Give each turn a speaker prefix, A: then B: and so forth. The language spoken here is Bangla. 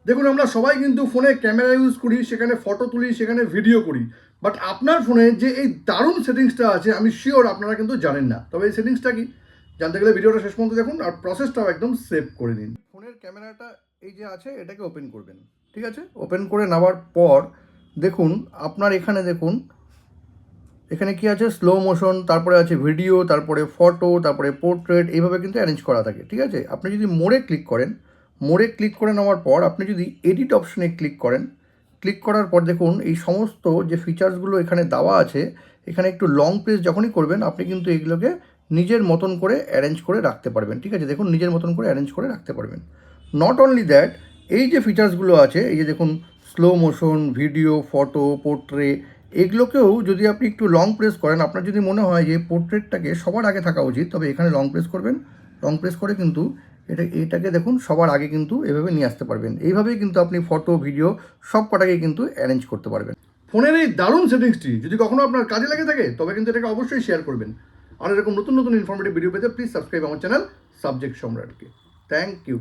A: দেখুন, আমরা সবাই কিন্তু ফোনে ক্যামেরা ইউজ করি, সেখানে ফটো তুলি, সেখানে ভিডিও করি, বাট আপনার ফোনে যে এই দারুণ সেটিংসটা আছে আমি শিওর আপনারা কিন্তু জানেন না। তবে এই সেটিংসটা কি জানতে গেলে ভিডিওটা শেষ পর্যন্ত দেখুন আর প্রসেসটাও একদম সেভ করে নিন। ফোনের ক্যামেরাটা এই যে আছে এটাকে ওপেন করবেন, ঠিক আছে? ওপেন করে নেওয়ার পর দেখুন আপনার এখানে দেখুন এখানে কি আছে, স্লো মোশন, তারপরে আছে ভিডিও, তারপরে ফটো, তারপরে পোর্ট্রেট, এইভাবে কিন্তু অ্যারেঞ্জ করা থাকে, ঠিক আছে? আপনি যদি মোড়ে ক্লিক করেন, মোড়ে ক্লিক করে নেওয়ার পর আপনি যদি এডিট অপশনে ক্লিক করেন, ক্লিক করার পর দেখুন এই সমস্ত যে ফিচার্সগুলো এখানে দেওয়া আছে, এখানে একটু লং প্রেস যখনই করবেন আপনি কিন্তু এগুলোকে নিজের মতন করে অ্যারেঞ্জ করে রাখতে পারবেন, ঠিক আছে? দেখুন নিজের মতন করে অ্যারেঞ্জ করে রাখতে পারবেন। নট অনলি দ্যাট, এই যে ফিচার্সগুলো আছে, এই যে দেখুন slow motion, video, photo, portrait, এগুলোকেও যদি আপনি একটু লং প্রেস করেন, আপনার যদি মনে হয় যে পোর্ট্রেটটাকে সবার আগে থাকা উচিত, তবে এখানে লং প্রেস করবেন। লং প্রেস করে কিন্তু এটাকে দেখুন সবার আগে কিন্তু এভাবে নিয়ে আসতে পারবেন। এইভাবেই কিন্তু আপনি ফটো, ভিডিও সব কটাকে কিন্তু অ্যারেঞ্জ করতে পারবেন। ফোনের এই দারুণ সেটিংসটি যদি কখনো আপনার কাজে লেগে থাকে তবে কিন্তু এটাকে অবশ্যই শেয়ার করবেন। আর এরকম নতুন নতুন ইনফরমেটিভ ভিডিও পেতে প্লিজ সাবস্ক্রাইব আমার চ্যানেল সাবজেক্ট সম্রাটকে। Thank you.